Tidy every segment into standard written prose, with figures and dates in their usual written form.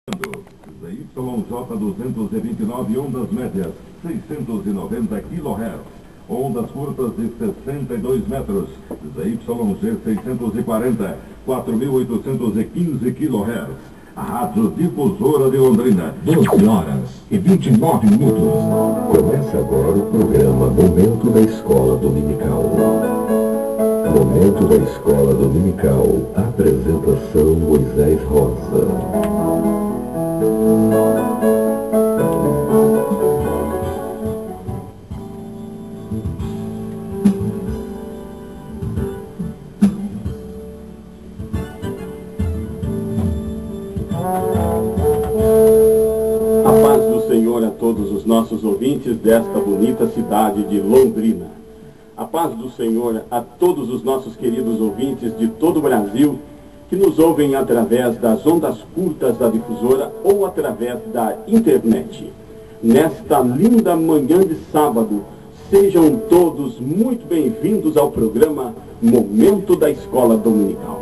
ZYJ 229 ondas médias, 690 kHz. Ondas curtas de 62 metros, ZYG 640, 4.815 kHz. A Rádio Difusora de Londrina, 12 horas e 29 minutos. Começa agora o programa Momento da Escola Dominical. Momento da Escola Dominical. Apresentação Moisés Rosa. Todos os nossos ouvintes desta bonita cidade de Londrina. A paz do Senhor a todos os nossos queridos ouvintes de todo o Brasil que nos ouvem através das ondas curtas da difusora ou através da internet. Nesta linda manhã de sábado, sejam todos muito bem-vindos ao programa Momento da Escola Dominical.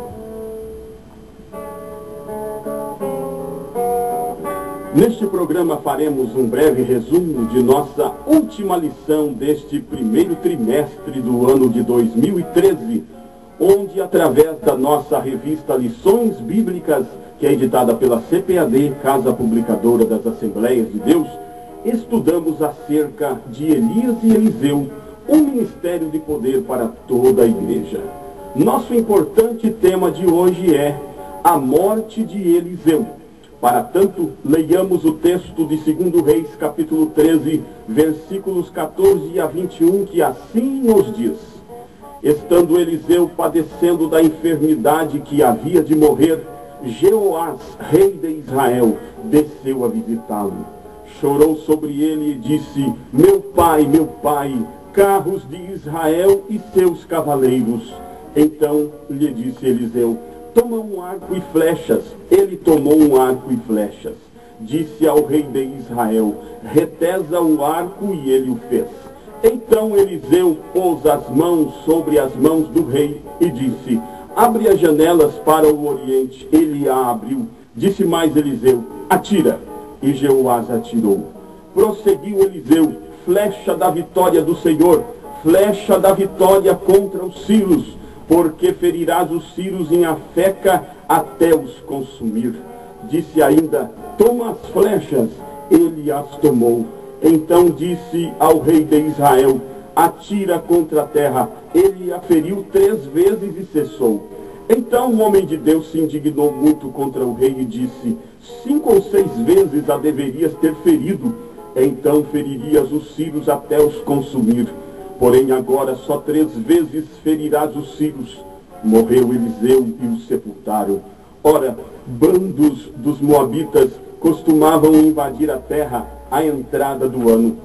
Neste programa faremos um breve resumo de nossa última lição deste primeiro trimestre do ano de 2013, onde, através da nossa revista Lições Bíblicas, que é editada pela CPAD, Casa Publicadora das Assembleias de Deus, estudamos acerca de Elias e Eliseu, um ministério de poder para toda a igreja. Nosso importante tema de hoje é a morte de Eliseu. Para tanto, leiamos o texto de 2 Reis, capítulo 13, versículos 14 a 21, que assim nos diz: Estando Eliseu padecendo da enfermidade que havia de morrer, Jeoás, rei de Israel, desceu a visitá-lo. Chorou sobre ele e disse: meu pai, carros de Israel e seus cavaleiros. Então lhe disse Eliseu: toma um arco e flechas. Ele tomou um arco e flechas. Disse ao rei de Israel: retesa o arco, e ele o fez. Então Eliseu pôs as mãos sobre as mãos do rei e disse: abre as janelas para o oriente. Ele a abriu. Disse mais Eliseu: atira. E Jeoás atirou. Prosseguiu Eliseu: flecha da vitória do Senhor, flecha da vitória contra os sírios, porque ferirás os sírios em Afeca até os consumir. Disse ainda: toma as flechas. Ele as tomou. Então disse ao rei de Israel: atira contra a terra. Ele a feriu 3 vezes e cessou. Então o homem de Deus se indignou muito contra o rei e disse: 5 ou 6 vezes a deverias ter ferido, então feririas os sírios até os consumir. Porém agora só 3 vezes ferirás os sírios. Morreu Eliseu e o sepultaram. Ora, bandos dos moabitas costumavam invadir a terra à entrada do ano.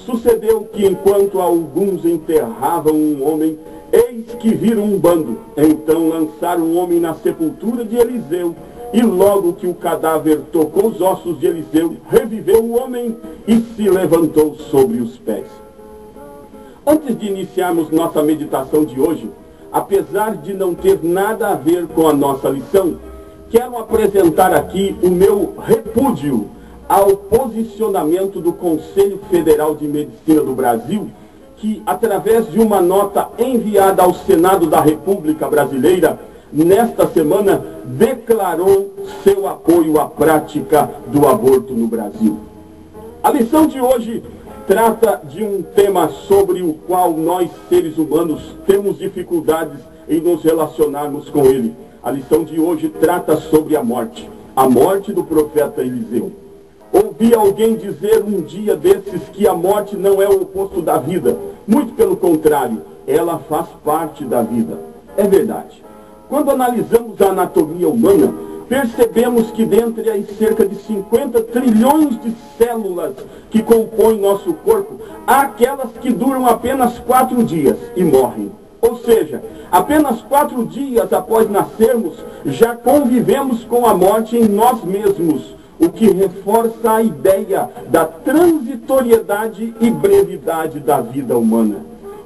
Sucedeu que enquanto alguns enterravam um homem, eis que viram um bando. Então lançaram um homem na sepultura de Eliseu. E logo que o cadáver tocou os ossos de Eliseu, reviveu o homem e se levantou sobre os pés. Antes de iniciarmos nossa meditação de hoje, apesar de não ter nada a ver com a nossa lição, quero apresentar aqui o meu repúdio ao posicionamento do Conselho Federal de Medicina do Brasil, que, através de uma nota enviada ao Senado da República Brasileira, nesta semana, declarou seu apoio à prática do aborto no Brasil. A lição de hoje trata de um tema sobre o qual nós, seres humanos, temos dificuldades em nos relacionarmos com ele. A lição de hoje trata sobre a morte do profeta Eliseu. Ouvi alguém dizer um dia desses que a morte não é o oposto da vida. Muito pelo contrário, ela faz parte da vida. É verdade. Quando analisamos a anatomia humana, percebemos que dentre as cerca de 50 trilhões de células que compõem nosso corpo, há aquelas que duram apenas 4 dias e morrem. Ou seja, apenas 4 dias após nascermos, já convivemos com a morte em nós mesmos, o que reforça a ideia da transitoriedade e brevidade da vida humana.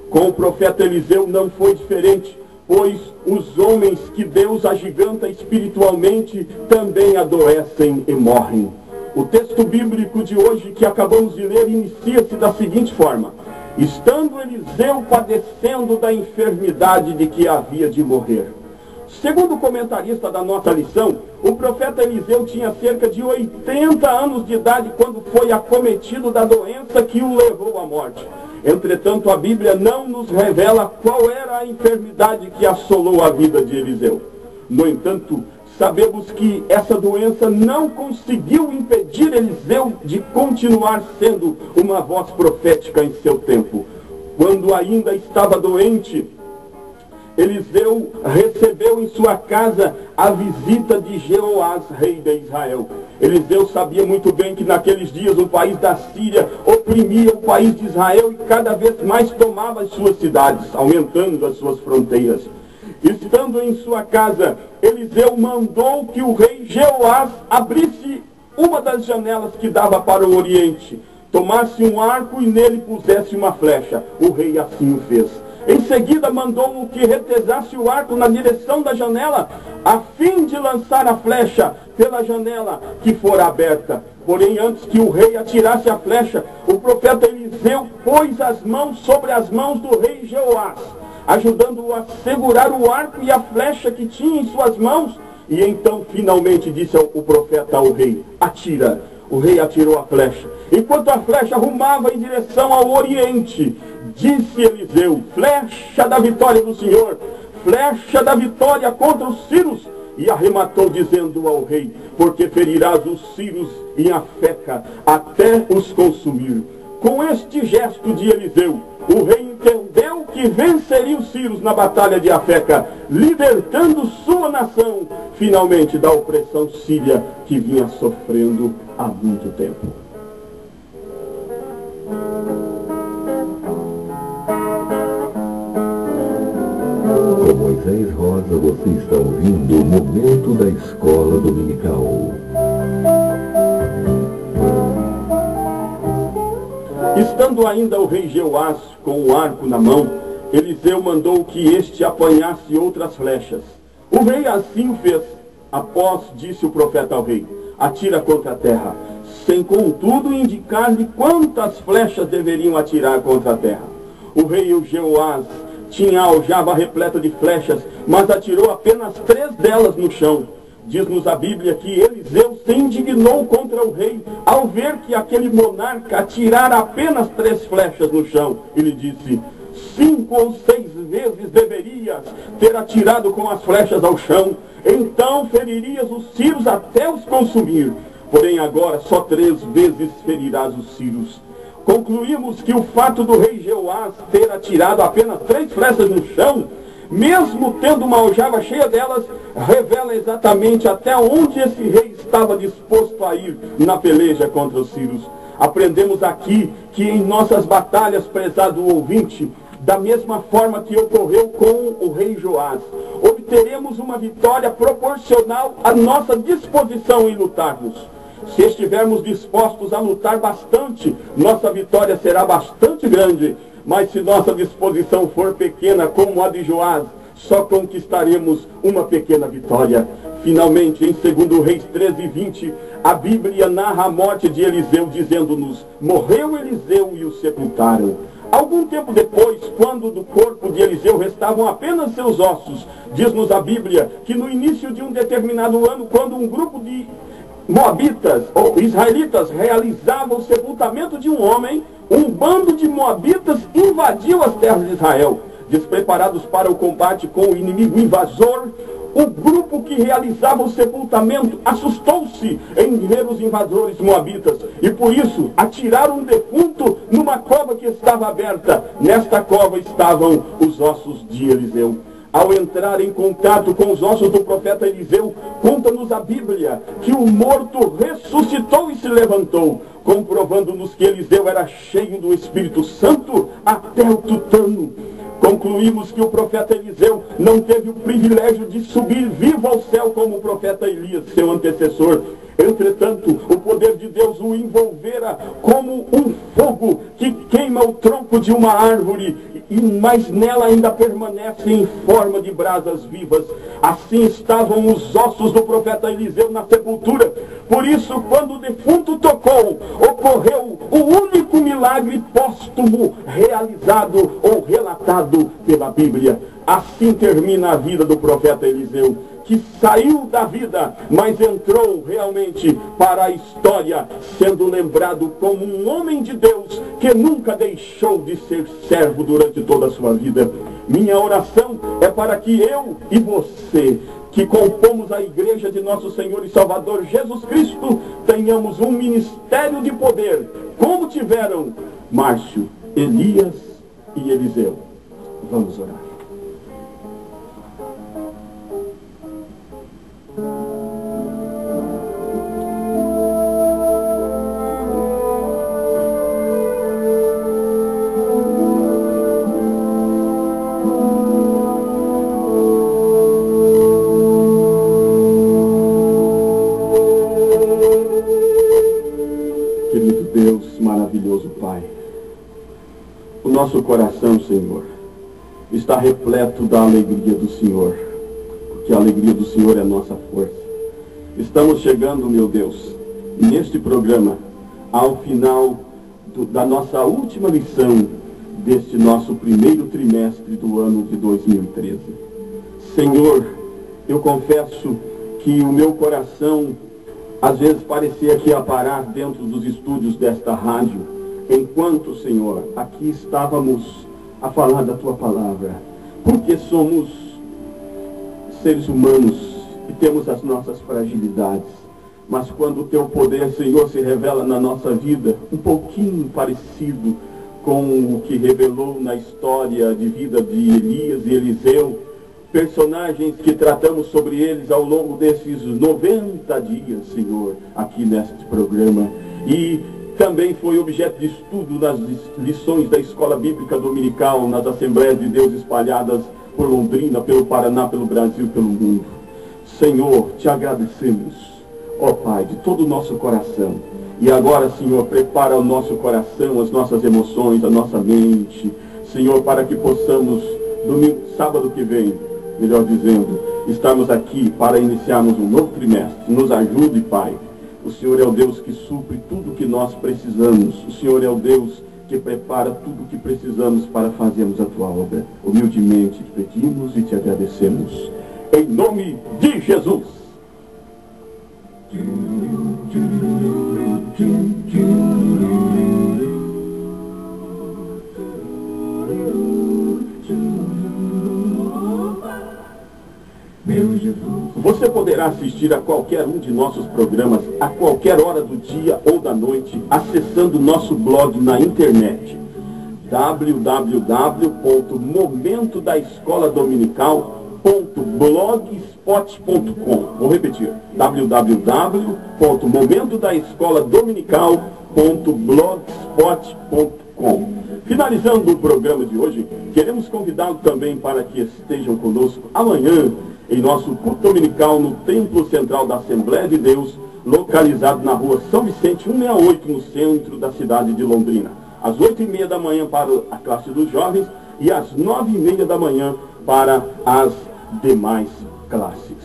Com o profeta Eliseu não foi diferente. pois os homens que Deus agiganta espiritualmente também adoecem e morrem. O texto bíblico de hoje que acabamos de ler inicia-se da seguinte forma: estando Eliseu padecendo da enfermidade de que havia de morrer. Segundo o comentarista da nossa lição, o profeta Eliseu tinha cerca de 80 anos de idade quando foi acometido da doença que o levou à morte. Entretanto, a Bíblia não nos revela qual era a enfermidade que assolou a vida de Eliseu. No entanto, sabemos que essa doença não conseguiu impedir Eliseu de continuar sendo uma voz profética em seu tempo. Quando ainda estava doente, Eliseu recebeu em sua casa a visita de Jeoás, rei de Israel. Eliseu sabia muito bem que naqueles dias o país da Síria oprimia o país de Israel e cada vez mais tomava as suas cidades, aumentando as suas fronteiras. Estando em sua casa, Eliseu mandou que o rei Jeoás abrisse uma das janelas que dava para o oriente, tomasse um arco e nele pusesse uma flecha. O rei assim o fez. Em seguida mandou que retesasse o arco na direção da janela, a fim de lançar a flecha pela janela que fora aberta. Porém, antes que o rei atirasse a flecha, o profeta Eliseu pôs as mãos sobre as mãos do rei Jeoás, ajudando-o a segurar o arco e a flecha que tinha em suas mãos. E então, finalmente, disse o profeta ao rei: atira. O rei atirou a flecha. Enquanto a flecha rumava em direção ao oriente, disse Eliseu: flecha da vitória do Senhor, flecha da vitória contra os sírios. E arrematou dizendo ao rei: porque ferirás os sírios em Afeca até os consumir. Com este gesto de Eliseu, o rei entendeu que venceria os sírios na batalha de Afeca, libertando sua nação finalmente da opressão síria que vinha sofrendo há muito tempo. Com Moisés Rosa, você está ouvindo o Momento da Escola Dominical. Estando ainda o rei Jeoás com o arco na mão, Eliseu mandou que este apanhasse outras flechas. O rei assim o fez. Após, disse o profeta ao rei: atira contra a terra, sem contudo indicar-lhe quantas flechas deveriam atirar contra a terra. O rei Jeoás tinha a aljava repleta de flechas, mas atirou apenas 3 delas no chão. Diz-nos a Bíblia que Eliseu se indignou contra o rei ao ver que aquele monarca atirara apenas 3 flechas no chão. Ele disse: 5 ou 6 vezes deverias ter atirado com as flechas ao chão, então feririas os sírios até os consumir. Porém agora só 3 vezes ferirás os sírios. Concluímos que o fato do rei Jeoás ter atirado apenas 3 flechas no chão, mesmo tendo uma aljava cheia delas, revela exatamente até onde esse rei estava disposto a ir na peleja contra os sírios. Aprendemos aqui que em nossas batalhas, prezado ouvinte, da mesma forma que ocorreu com o rei Joás, obteremos uma vitória proporcional à nossa disposição em lutarmos. Se estivermos dispostos a lutar bastante, nossa vitória será bastante grande. Mas se nossa disposição for pequena como a de Joás, só conquistaremos uma pequena vitória. Finalmente, em 2 Reis 13:20, a Bíblia narra a morte de Eliseu, dizendo-nos: morreu Eliseu e o sepultaram. Algum tempo depois, quando do corpo de Eliseu restavam apenas seus ossos, diz-nos a Bíblia que no início de um determinado ano, quando um grupo de moabitas ou israelitas realizava o sepultamento de um homem, um bando de moabitas invadiu as terras de Israel. Despreparados para o combate com o inimigo invasor, o grupo que realizava o sepultamento assustou-se em ver os invasores moabitas e por isso atiraram um defunto numa cova que estava aberta. Nesta cova estavam os ossos de Eliseu. Ao entrar em contato com os ossos do profeta Eliseu, conta-nos a Bíblia que o morto ressuscitou e se levantou, comprovando-nos que Eliseu era cheio do Espírito Santo até o tutano. Concluímos que o profeta Eliseu não teve o privilégio de subir vivo ao céu como o profeta Elias, seu antecessor. Entretanto, o poder de Deus o envolvera como um fogo que queima o tronco de uma árvore mas nela ainda permanecem em forma de brasas vivas. Assim estavam os ossos do profeta Eliseu na sepultura. Por isso, quando o defunto tocou, ocorreu o único milagre póstumo realizado ou relatado pela Bíblia. Assim termina a vida do profeta Eliseu, que saiu da vida, mas entrou realmente para a história, sendo lembrado como um homem de Deus que nunca deixou de ser servo durante toda a sua vida. Minha oração é para que eu e você, que compomos a igreja de nosso Senhor e Salvador Jesus Cristo, tenhamos um ministério de poder, como tiveram Márcio, Elias e Eliseu. Vamos orar. Maravilhoso Pai, o nosso coração, Senhor, está repleto da alegria do Senhor, porque a alegria do Senhor é a nossa força. Estamos chegando, meu Deus, neste programa, ao final da nossa última lição deste nosso primeiro trimestre do ano de 2013. Senhor, eu confesso que o meu coração às vezes parecia que ia parar dentro dos estúdios desta rádio, enquanto, Senhor, aqui estávamos a falar da Tua palavra, porque somos seres humanos e temos as nossas fragilidades, mas quando o Teu poder, Senhor, se revela na nossa vida, um pouquinho parecido com o que revelou na história de vida de Elias e Eliseu, personagens que tratamos sobre eles ao longo desses 90 dias, Senhor, aqui neste programa. E também foi objeto de estudo nas lições da Escola Bíblica Dominical, nas Assembleias de Deus espalhadas por Londrina, pelo Paraná, pelo Brasil, pelo mundo. Senhor, te agradecemos, ó Pai, de todo o nosso coração. E agora, Senhor, prepara o nosso coração, as nossas emoções, a nossa mente, Senhor, para que possamos, sábado que vem, melhor dizendo, estamos aqui para iniciarmos um novo trimestre. Nos ajude, Pai. O Senhor é o Deus que supre tudo o que nós precisamos. O Senhor é o Deus que prepara tudo o que precisamos para fazermos a Tua obra. Humildemente te pedimos e te agradecemos. Em nome de Jesus. Você poderá assistir a qualquer um de nossos programas a qualquer hora do dia ou da noite, acessando nosso blog na internet, www.momentodaescoladominical.blogspot.com. Vou repetir, www.momentodaescoladominical.blogspot.com. Finalizando o programa de hoje, queremos convidá-lo também para que estejam conosco amanhã em nosso culto dominical no Templo Central da Assembleia de Deus, localizado na rua São Vicente 168, no centro da cidade de Londrina. Às 8h30 da manhã para a classe dos jovens e às 9h30 da manhã para as demais classes.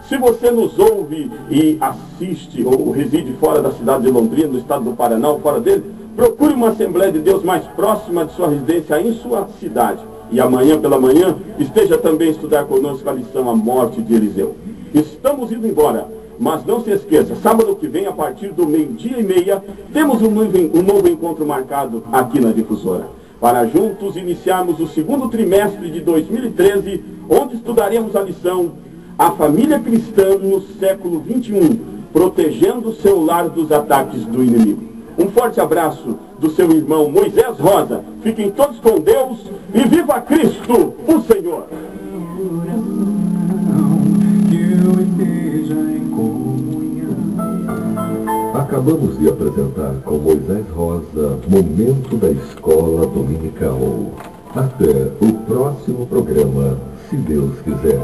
Se você nos ouve e assiste ou reside fora da cidade de Londrina, no estado do Paraná ou fora dele, procure uma Assembleia de Deus mais próxima de sua residência em sua cidade. E amanhã pela manhã, esteja também a estudar conosco a lição A Morte de Eliseu. Estamos indo embora, mas não se esqueça, sábado que vem, a partir do 12h30, temos um novo encontro marcado aqui na Difusora, para juntos iniciarmos o segundo trimestre de 2013, onde estudaremos a lição A Família Cristã no século XXI, protegendo o seu lar dos ataques do inimigo. Um forte abraço do seu irmão Moisés Rosa. Fiquem todos com Deus e viva Cristo, o Senhor! Acabamos de apresentar com Moisés Rosa Momento da Escola Dominical. Até o próximo programa, se Deus quiser.